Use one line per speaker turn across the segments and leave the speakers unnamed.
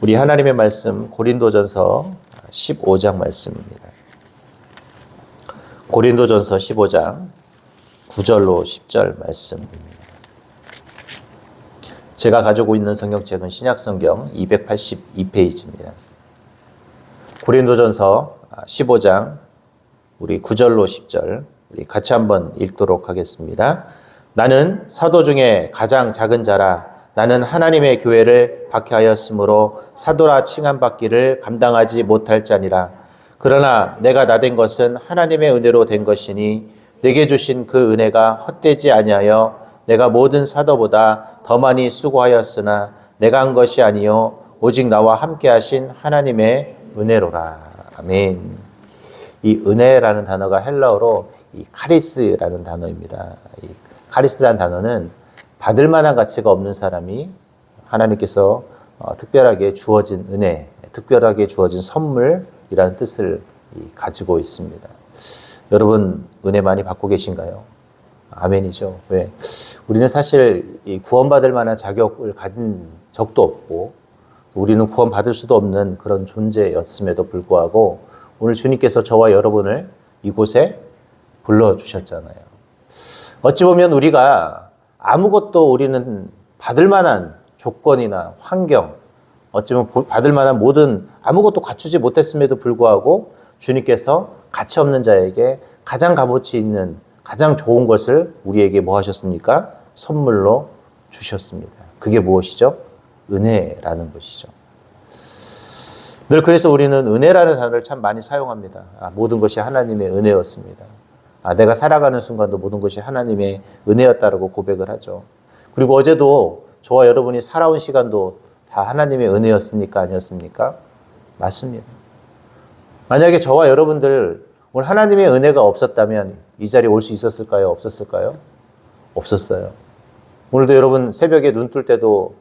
우리 하나님의 말씀 고린도전서 15장 말씀입니다. 고린도전서 15장 9절로 10절 말씀입니다. 제가 가지고 있는 성경책은 신약성경 282페이지입니다. 고린도전서 15장 우리 9절로 10절 우리 같이 한번 읽도록 하겠습니다. 나는 사도 중에 가장 작은 자라. 나는 하나님의 교회를 박해하였으므로 사도라 칭함받기를 감당하지 못할 자니라. 그러나 내가 나된 것은 하나님의 은혜로 된 것이니 내게 주신 그 은혜가 헛되지 아니하여 내가 모든 사도보다 더 많이 수고하였으나 내가 한 것이 아니요 오직 나와 함께 하신 하나님의 은혜로라. 아멘. 이 은혜라는 단어가 헬라어로 이 카리스라는 단어입니다. 이 카리스라는 단어는 받을 만한 가치가 없는 사람이 하나님께서 특별하게 주어진 은혜, 특별하게 주어진 선물이라는 뜻을 가지고 있습니다. 여러분 은혜 많이 받고 계신가요? 아멘이죠. 왜? 우리는 사실 이 구원받을 만한 자격을 가진 적도 없고 우리는 구원받을 수도 없는 그런 존재였음에도 불구하고 오늘 주님께서 저와 여러분을 이곳에 불러주셨잖아요. 어찌 보면 우리가 아무것도 우리는 받을 만한 조건이나 환경, 어쩌면 받을 만한 모든 아무것도 갖추지 못했음에도 불구하고 주님께서 가치 없는 자에게 가장 값어치 있는 가장 좋은 것을 우리에게 뭐 하셨습니까? 선물로 주셨습니다. 그게 무엇이죠? 은혜라는 것이죠. 늘 그래서 우리는 은혜라는 단어를 참 많이 사용합니다. 모든 것이 하나님의 은혜였습니다. 내가 살아가는 순간도 모든 것이 하나님의 은혜였다라고 고백을 하죠. 그리고 어제도 저와 여러분이 살아온 시간도 다 하나님의 은혜였습니까? 아니었습니까? 맞습니다. 만약에 저와 여러분들 오늘 하나님의 은혜가 없었다면 이 자리에 올 수 있었을까요? 없었을까요? 없었어요. 오늘도 여러분 새벽에 눈 뜰 때도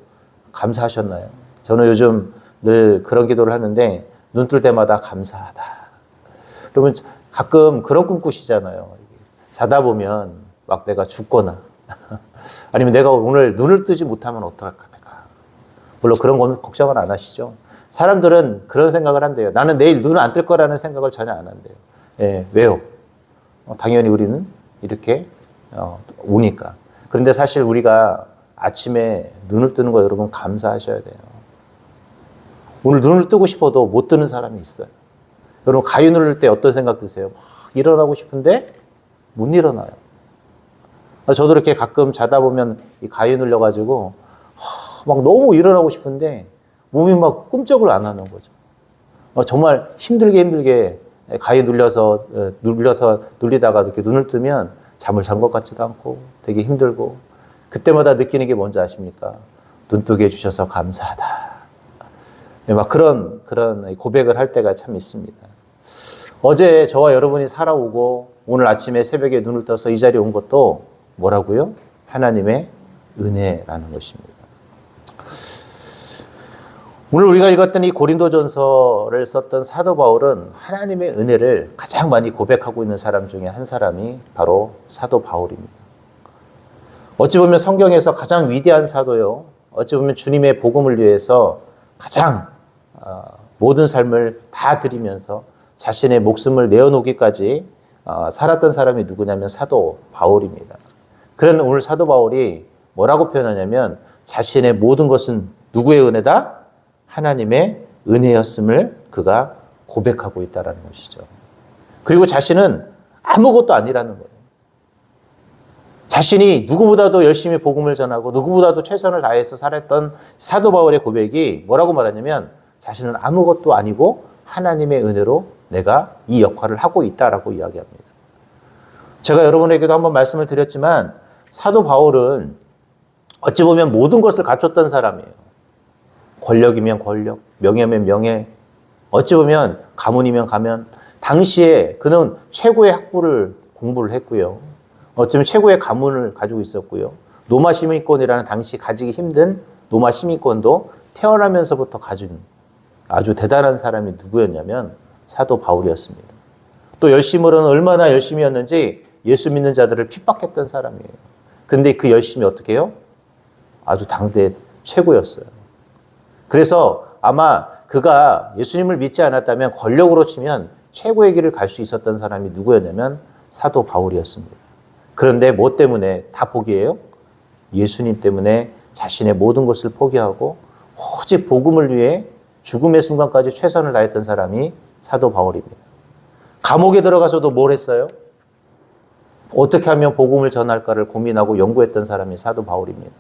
감사하셨나요? 저는 요즘 늘 그런 기도를 하는데 눈 뜰 때마다 감사하다. 여러분 가끔 그런 꿈 꾸시잖아요. 자다 보면 막 내가 죽거나 아니면 내가 오늘 눈을 뜨지 못하면 어떡할까. 물론 그런 건 걱정을 안 하시죠. 사람들은 그런 생각을 한대요. 나는 내일 눈을 안 뜰 거라는 생각을 전혀 안 한대요. 예, 왜요? 당연히 우리는 이렇게 오니까. 그런데 사실 우리가 아침에 눈을 뜨는 거 여러분 감사하셔야 돼요. 오늘 눈을 뜨고 싶어도 못 뜨는 사람이 있어요. 여러분 가위 누를 때 어떤 생각 드세요? 막 일어나고 싶은데 못 일어나요. 저도 이렇게 가끔 자다 보면 이 가위 눌려가지고 막 너무 일어나고 싶은데 몸이 막 꿈쩍을 안 하는 거죠. 정말 힘들게 가위 눌리다가 이렇게 눈을 뜨면 잠을 잔 것 같지도 않고 되게 힘들고 그때마다 느끼는 게 뭔지 아십니까? 눈 뜨게 해주셔서 감사하다. 막 그런 고백을 할 때가 참 있습니다. 어제 저와 여러분이 살아오고 오늘 아침에 새벽에 눈을 떠서 이 자리에 온 것도 뭐라고요? 하나님의 은혜라는 것입니다. 오늘 우리가 읽었던 이 고린도전서를 썼던 사도 바울은 하나님의 은혜를 가장 많이 고백하고 있는 사람 중에 한 사람이 바로 사도 바울입니다. 어찌 보면 성경에서 가장 위대한 사도요. 어찌 보면 주님의 복음을 위해서 가장 모든 삶을 다 드리면서 자신의 목숨을 내어놓기까지 살았던 사람이 누구냐면 사도 바울입니다. 그런데 오늘 사도 바울이 뭐라고 표현하냐면 자신의 모든 것은 누구의 은혜다? 하나님의 은혜였음을 그가 고백하고 있다는 것이죠. 그리고 자신은 아무것도 아니라는 거예요. 자신이 누구보다도 열심히 복음을 전하고 누구보다도 최선을 다해서 살았던 사도 바울의 고백이 뭐라고 말하냐면 자신은 아무것도 아니고 하나님의 은혜로 내가 이 역할을 하고 있다라고 이야기합니다. 제가 여러분에게도 한번 말씀을 드렸지만 사도 바울은 어찌 보면 모든 것을 갖췄던 사람이에요. 권력이면 권력, 명예면 명예, 어찌 보면 가문이면 가면 당시에 그는 최고의 학부를 공부를 했고요. 어쩌면 최고의 가문을 가지고 있었고요. 노마 시민권이라는 당시 가지기 힘든 노마 시민권도 태어나면서부터 가진 아주 대단한 사람이 누구였냐면 사도 바울이었습니다. 또 열심으로는 얼마나 열심이었는지 예수 믿는 자들을 핍박했던 사람이에요. 근데 그 열심이 어떻게 해요? 아주 당대 최고였어요. 그래서 아마 그가 예수님을 믿지 않았다면 권력으로 치면 최고의 길을 갈 수 있었던 사람이 누구였냐면 사도 바울이었습니다. 그런데 뭐 때문에 다 포기해요? 예수님 때문에 자신의 모든 것을 포기하고 오직 복음을 위해 죽음의 순간까지 최선을 다했던 사람이 사도 바울입니다. 감옥에 들어가서도 뭘 했어요? 어떻게 하면 복음을 전할까를 고민하고 연구했던 사람이 사도 바울입니다.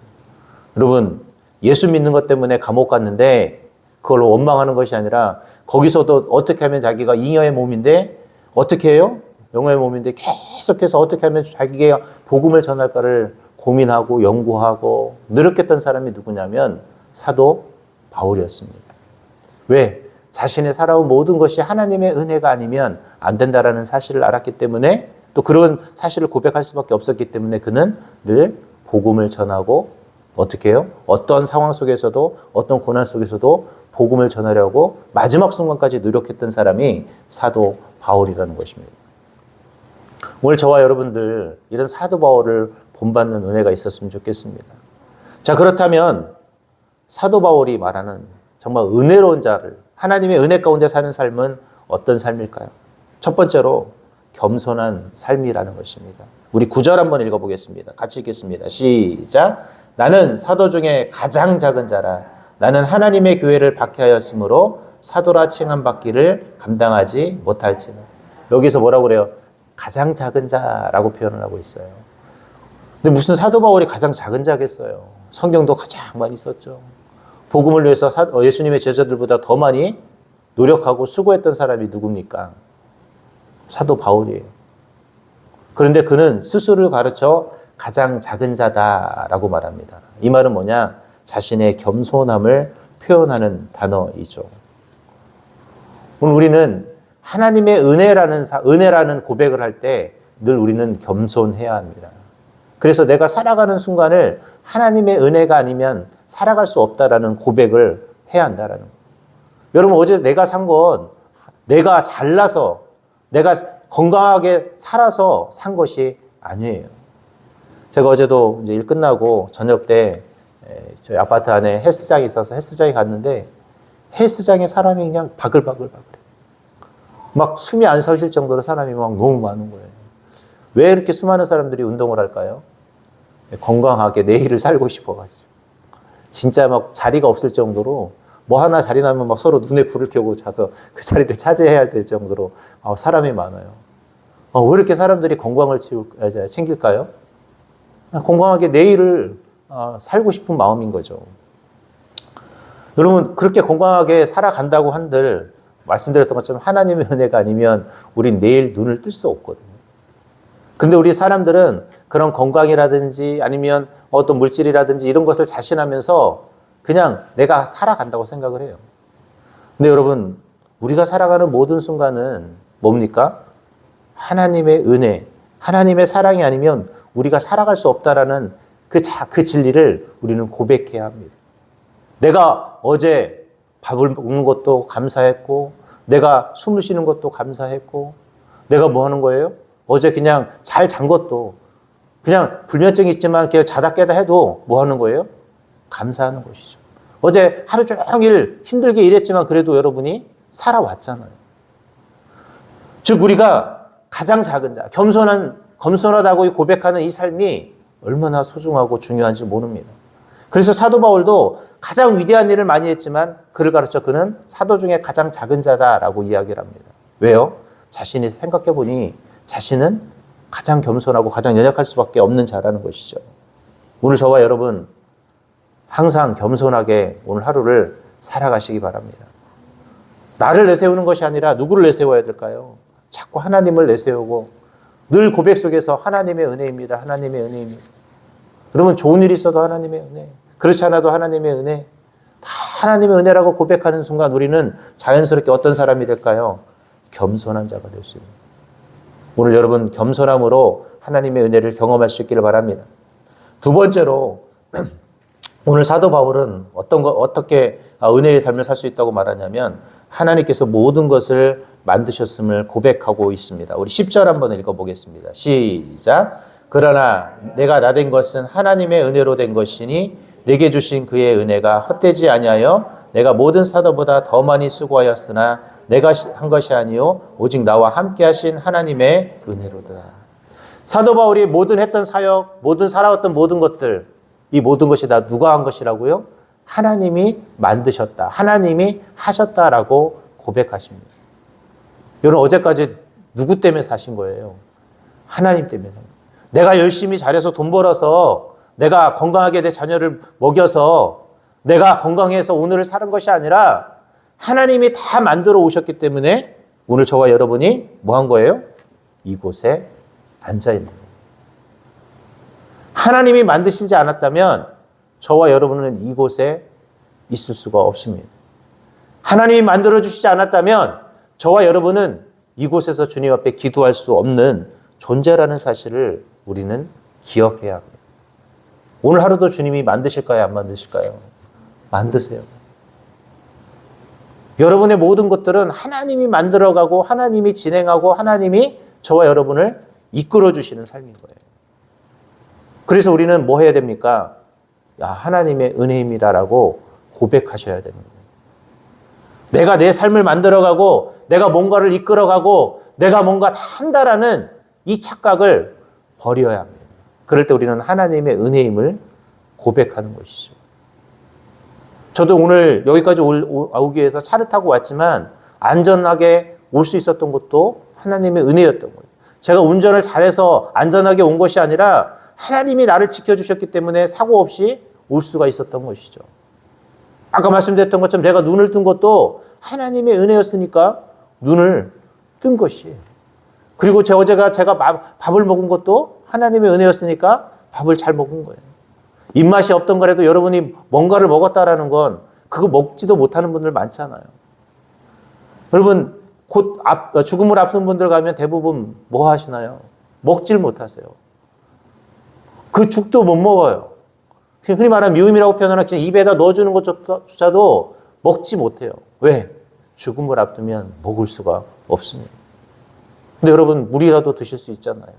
여러분, 예수 믿는 것 때문에 감옥 갔는데 그걸로 원망하는 것이 아니라 거기서도 어떻게 하면 자기가 잉여의 몸인데 어떻게 해요? 영혼의 몸인데 계속해서 어떻게 하면 자기가 복음을 전할까를 고민하고 연구하고 노력했던 사람이 누구냐면 사도 바울이었습니다. 왜? 자신의 살아온 모든 것이 하나님의 은혜가 아니면 안 된다라는 사실을 알았기 때문에 또 그런 사실을 고백할 수밖에 없었기 때문에 그는 늘 복음을 전하고 어떻게 해요? 어떤 상황 속에서도 어떤 고난 속에서도 복음을 전하려고 마지막 순간까지 노력했던 사람이 사도 바울이라는 것입니다. 오늘 저와 여러분들 이런 사도 바울을 본받는 은혜가 있었으면 좋겠습니다. 자, 그렇다면 사도 바울이 말하는 정말 은혜로운 자를 하나님의 은혜 가운데 사는 삶은 어떤 삶일까요? 첫 번째로 겸손한 삶이라는 것입니다. 우리 9절 한번 읽어보겠습니다. 같이 읽겠습니다. 시작. 나는 사도 중에 가장 작은 자라. 나는 하나님의 교회를 박해하였으므로 사도라 칭함 받기를 감당하지 못할지는. 여기서 뭐라고 그래요? 가장 작은 자라고 표현을 하고 있어요. 근데 무슨 사도 바울이 가장 작은 자겠어요? 성경도 가장 많이 썼죠. 복음을 위해서 예수님의 제자들보다 더 많이 노력하고 수고했던 사람이 누굽니까? 사도 바울이에요. 그런데 그는 스스로를 가르쳐 가장 작은 자다라고 말합니다. 이 말은 뭐냐? 자신의 겸손함을 표현하는 단어이죠. 오늘 우리는 하나님의 은혜라는 고백을 할 때 늘 우리는 겸손해야 합니다. 그래서 내가 살아가는 순간을 하나님의 은혜가 아니면 살아갈 수 없다라는 고백을 해야 한다라는 거예요. 여러분, 어제 내가 산 건 내가 잘나서 내가 건강하게 살아서 산 것이 아니에요. 제가 어제도 이제 일 끝나고 저녁 때 저희 아파트 안에 헬스장이 있어서 헬스장에 갔는데 헬스장에 사람이 그냥 바글바글. 막 숨이 안 쉬실 정도로 사람이 막 너무 많은 거예요. 왜 이렇게 수많은 사람들이 운동을 할까요? 건강하게 내일을 살고 싶어가지고. 진짜 막 자리가 없을 정도로 뭐 하나 자리 나면 막 서로 눈에 불을 켜고 자서 그 자리를 차지해야 될 정도로 사람이 많아요. 왜 이렇게 사람들이 건강을 챙길까요? 건강하게 내일을 살고 싶은 마음인 거죠. 여러분, 그렇게 건강하게 살아간다고 한들 말씀드렸던 것처럼 하나님의 은혜가 아니면 우린 내일 눈을 뜰 수 없거든요. 근데 우리 사람들은 그런 건강이라든지 아니면 어떤 물질이라든지 이런 것을 자신하면서 그냥 내가 살아간다고 생각을 해요. 근데 여러분, 우리가 살아가는 모든 순간은 뭡니까? 하나님의 은혜, 하나님의 사랑이 아니면 우리가 살아갈 수 없다라는 그 진리를 우리는 고백해야 합니다. 내가 어제 밥을 먹는 것도 감사했고, 내가 숨을 쉬는 것도 감사했고, 내가 뭐 하는 거예요? 어제 그냥 잘 잔 것도 그냥 불면증이 있지만 그냥 자다 깨다 해도 뭐 하는 거예요? 감사하는 것이죠. 어제 하루 종일 힘들게 일했지만 그래도 여러분이 살아왔잖아요. 즉 우리가 가장 작은 자, 겸손하다고 고백하는 이 삶이 얼마나 소중하고 중요한지 모릅니다. 그래서 사도 바울도 가장 위대한 일을 많이 했지만 그를 가르쳐 그는 사도 중에 가장 작은 자다라고 이야기를 합니다. 왜요? 자신이 생각해보니 자신은 가장 겸손하고 가장 연약할 수밖에 없는 자라는 것이죠. 오늘 저와 여러분 항상 겸손하게 오늘 하루를 살아가시기 바랍니다. 나를 내세우는 것이 아니라 누구를 내세워야 될까요? 자꾸 하나님을 내세우고 늘 고백 속에서 하나님의 은혜입니다. 하나님의 은혜입니다. 그러면 좋은 일이 있어도 하나님의 은혜, 그렇지 않아도 하나님의 은혜, 다 하나님의 은혜라고 고백하는 순간 우리는 자연스럽게 어떤 사람이 될까요? 겸손한 자가 될 수 있습니다. 오늘 여러분 겸손함으로 하나님의 은혜를 경험할 수 있기를 바랍니다. 두 번째로 오늘 사도 바울은 어떻게 은혜의 삶을 살 수 있다고 말하냐면 하나님께서 모든 것을 만드셨음을 고백하고 있습니다. 우리 10절 한번 읽어보겠습니다. 시작. 그러나 내가 나된 것은 하나님의 은혜로 된 것이니 내게 주신 그의 은혜가 헛되지 아니하여 내가 모든 사도보다 더 많이 수고하였으나 내가 한 것이 아니요 오직 나와 함께 하신 하나님의 은혜로다. 사도 바울이 모든 했던 사역, 모든 살아왔던 모든 것들, 이 모든 것이 다 누가 한 것이라고요? 하나님이 만드셨다. 하나님이 하셨다라고 고백하십니다. 여러분 어제까지 누구 때문에 사신 거예요? 하나님 때문에. 내가 열심히 잘해서 돈 벌어서 내가 건강하게 내 자녀를 먹여서 내가 건강해서 오늘을 사는 것이 아니라 하나님이 다 만들어 오셨기 때문에 오늘 저와 여러분이 뭐 한 거예요? 이곳에 앉아 있는 거예요. 하나님이 만드시지 않았다면 저와 여러분은 이곳에 있을 수가 없습니다. 하나님이 만들어 주시지 않았다면 저와 여러분은 이곳에서 주님 앞에 기도할 수 없는 존재라는 사실을 우리는 기억해야 합니다. 오늘 하루도 주님이 만드실까요? 안 만드실까요? 만드세요. 여러분의 모든 것들은 하나님이 만들어가고 하나님이 진행하고 하나님이 저와 여러분을 이끌어 주시는 삶인 거예요. 그래서 우리는 뭐 해야 됩니까? 야, 하나님의 은혜입니다라고 고백하셔야 되는 거예요. 내가 내 삶을 만들어가고 내가 뭔가를 이끌어가고 내가 뭔가 다 한다라는 이 착각을 버려야 합니다. 그럴 때 우리는 하나님의 은혜임을 고백하는 것이죠. 저도 오늘 여기까지 오기 위해서 차를 타고 왔지만 안전하게 올 수 있었던 것도 하나님의 은혜였던 거예요. 제가 운전을 잘해서 안전하게 온 것이 아니라 하나님이 나를 지켜주셨기 때문에 사고 없이 올 수가 있었던 것이죠. 아까 말씀드렸던 것처럼 내가 눈을 뜬 것도 하나님의 은혜였으니까 눈을 뜬 것이에요. 그리고 제가 밥을 먹은 것도 하나님의 은혜였으니까 밥을 잘 먹은 거예요. 입맛이 없던 거라도 여러분이 뭔가를 먹었다라는 건 그거 먹지도 못하는 분들 많잖아요. 여러분 곧 죽음을 앞둔 분들 가면 대부분 뭐 하시나요? 먹질 못하세요. 그 죽도 못 먹어요. 흔히 말하는 미움이라고 표현하는 그냥 입에다 넣어주는 것조차도 먹지 못해요. 왜? 죽음을 앞두면 먹을 수가 없습니다. 근데 여러분 물이라도 드실 수 있잖아요.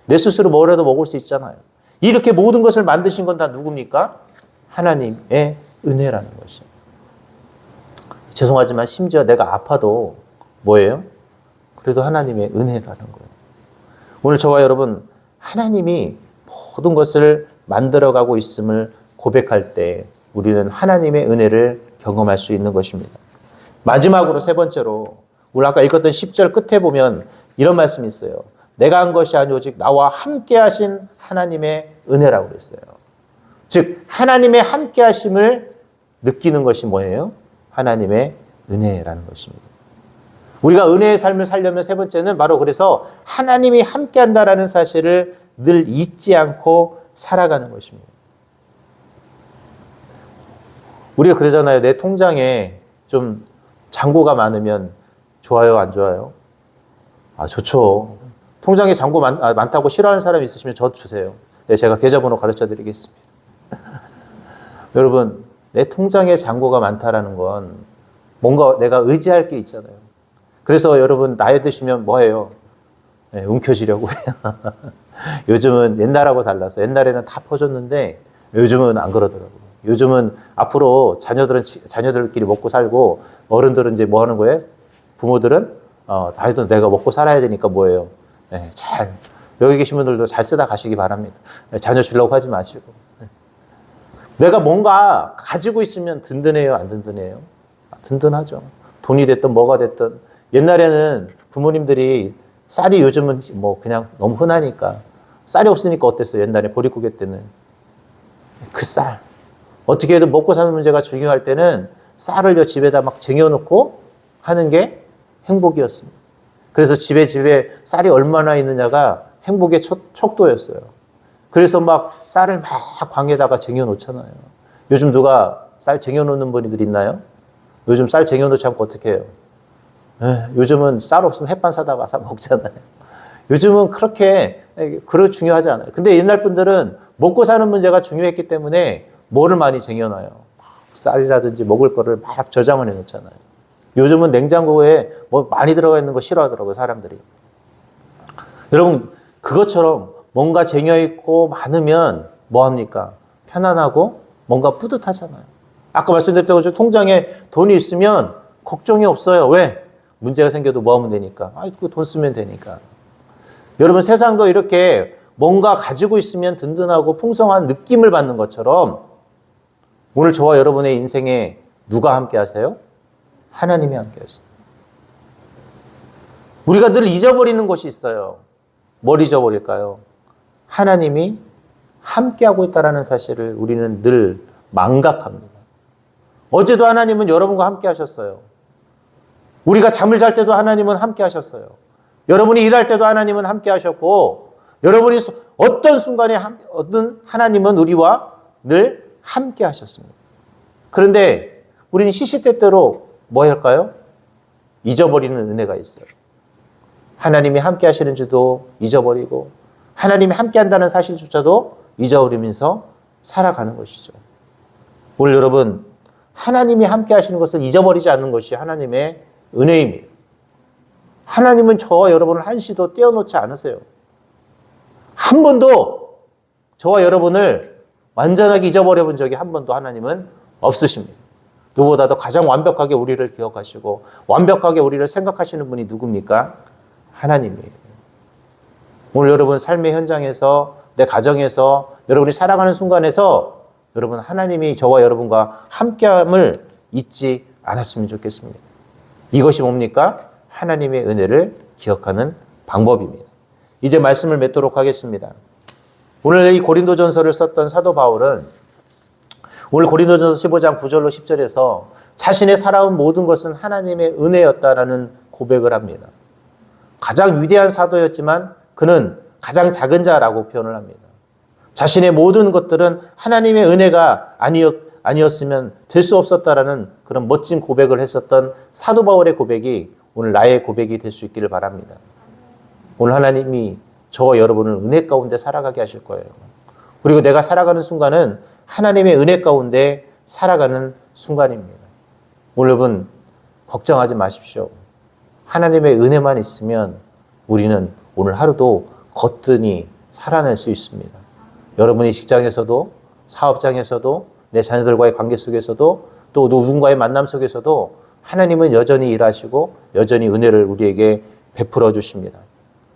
내 스스로 뭐라도 먹을 수 있잖아요. 이렇게 모든 것을 만드신 건 다 누굽니까? 하나님의 은혜라는 것이에요. 죄송하지만 심지어 내가 아파도 뭐예요? 그래도 하나님의 은혜라는 거예요. 오늘 저와 여러분 하나님이 모든 것을 만들어가고 있음을 고백할 때 우리는 하나님의 은혜를 경험할 수 있는 것입니다. 마지막으로 세 번째로 오늘 아까 읽었던 10절 끝에 보면 이런 말씀이 있어요. 내가 한 것이 아니 오직 나와 함께 하신 하나님의 은혜라고 그랬어요. 즉 하나님의 함께 하심을 느끼는 것이 뭐예요? 하나님의 은혜라는 것입니다. 우리가 은혜의 삶을 살려면 세 번째는 바로 그래서 하나님이 함께 한다라는 사실을 늘 잊지 않고 살아가는 것입니다. 우리가 그러잖아요. 내 통장에 좀 잔고가 많으면 좋아요, 안 좋아요? 좋죠. 통장에 잔고 많다고 싫어하는 사람이 있으시면 저 주세요. 네, 제가 계좌번호 가르쳐 드리겠습니다. 여러분, 내 통장에 잔고가 많다라는 건 뭔가 내가 의지할 게 있잖아요. 그래서 여러분 나이 드시면 뭐해요? 네, 움켜쥐려고 해요. 요즘은 옛날하고 달라서 옛날에는 다 퍼줬는데 요즘은 안 그러더라고요. 요즘은 앞으로 자녀들끼리 먹고 살고 어른들은 이제 뭐 하는 거예요? 부모들은 나이도 내가 먹고 살아야 되니까 뭐예요? 네, 여기 계신 분들도 잘 쓰다 가시기 바랍니다. 네, 자녀 주려고 하지 마시고. 네. 내가 뭔가 가지고 있으면 든든해요? 안 든든해요? 든든하죠. 돈이 됐든 뭐가 됐든. 옛날에는 부모님들이 쌀이 요즘은 뭐 그냥 너무 흔하니까 쌀이 없으니까 어땠어요? 옛날에 보릿고개 때는. 그 쌀. 어떻게 해도 먹고 사는 문제가 중요할 때는 쌀을 집에다 막 쟁여놓고 하는 게 행복이었습니다. 그래서 집에 쌀이 얼마나 있느냐가 행복의 척도였어요. 그래서 막 쌀을 막 광에다가 쟁여놓잖아요. 요즘 누가 쌀 쟁여놓는 분들 있나요? 요즘 쌀 쟁여놓지 않고 어떻게 해요? 요즘은 쌀 없으면 햇반 사다가 사 먹잖아요. 요즘은 그렇게 중요하지 않아요. 근데 옛날 분들은 먹고 사는 문제가 중요했기 때문에 뭐를 많이 쟁여놔요. 쌀이라든지 먹을 거를 막 저장을 해놓잖아요. 요즘은 냉장고에 뭐 많이 들어가 있는 거 싫어하더라고요, 사람들이. 여러분, 그것처럼 뭔가 쟁여있고 많으면 뭐합니까? 편안하고 뭔가 뿌듯하잖아요. 아까 말씀드렸던 것처럼 통장에 돈이 있으면 걱정이 없어요. 왜? 문제가 생겨도 뭐 하면 되니까. 그 돈 쓰면 되니까. 여러분, 세상도 이렇게 뭔가 가지고 있으면 든든하고 풍성한 느낌을 받는 것처럼 오늘 저와 여러분의 인생에 누가 함께 하세요? 하나님이 함께 하세요. 우리가 늘 잊어버리는 것이 있어요. 뭘 잊어버릴까요? 하나님이 함께하고 있다는 사실을 우리는 늘 망각합니다. 어제도 하나님은 여러분과 함께 하셨어요. 우리가 잠을 잘 때도 하나님은 함께 하셨어요. 여러분이 일할 때도 하나님은 함께 하셨고, 여러분이 어떤 순간에 어떤 하나님은 우리와 늘 함께 하셨습니다. 그런데 우리는 시시때때로 뭐 할까요? 잊어버리는 은혜가 있어요. 하나님이 함께 하시는지도 잊어버리고 하나님이 함께 한다는 사실조차도 잊어버리면서 살아가는 것이죠. 오늘 여러분, 하나님이 함께 하시는 것을 잊어버리지 않는 것이 하나님의 은혜입니다. 하나님은 저와 여러분을 한시도 떼어놓지 않으세요. 한 번도 저와 여러분을 완전하게 잊어버려 본 적이 한 번도 하나님은 없으십니다. 누구보다도 가장 완벽하게 우리를 기억하시고 완벽하게 우리를 생각하시는 분이 누굽니까? 하나님이에요. 오늘 여러분 삶의 현장에서, 내 가정에서, 여러분이 살아가는 순간에서 여러분 하나님이 저와 여러분과 함께함을 잊지 않았으면 좋겠습니다. 이것이 뭡니까? 하나님의 은혜를 기억하는 방법입니다. 이제 말씀을 맺도록 하겠습니다. 오늘 이 고린도전서를 썼던 사도 바울은 오늘 고린도전서 15장 9절로 10절에서 자신의 살아온 모든 것은 하나님의 은혜였다라는 고백을 합니다. 가장 위대한 사도였지만 그는 가장 작은 자라고 표현을 합니다. 자신의 모든 것들은 하나님의 은혜가 아니었으면 될 수 없었다라는 그런 멋진 고백을 했었던 사도 바울의 고백이 오늘 나의 고백이 될 수 있기를 바랍니다. 오늘 하나님이 저와 여러분을 은혜 가운데 살아가게 하실 거예요. 그리고 내가 살아가는 순간은 하나님의 은혜 가운데 살아가는 순간입니다. 오늘 여러분 걱정하지 마십시오. 하나님의 은혜만 있으면 우리는 오늘 하루도 거뜬히 살아낼 수 있습니다. 여러분이 직장에서도, 사업장에서도, 내 자녀들과의 관계 속에서도, 또 누군가의 만남 속에서도 하나님은 여전히 일하시고 여전히 은혜를 우리에게 베풀어 주십니다.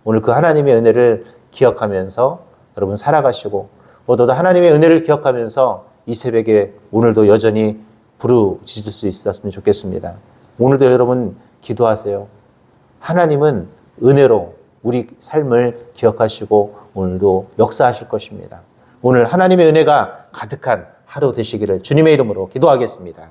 오늘 그 하나님의 은혜를 기억하면서 여러분 살아가시고, 오늘도 하나님의 은혜를 기억하면서 이 새벽에 오늘도 여전히 부르짖을 수 있었으면 좋겠습니다. 오늘도 여러분 기도하세요. 하나님은 은혜로 우리 삶을 기억하시고 오늘도 역사하실 것입니다. 오늘 하나님의 은혜가 가득한 하루 되시기를 주님의 이름으로 기도하겠습니다.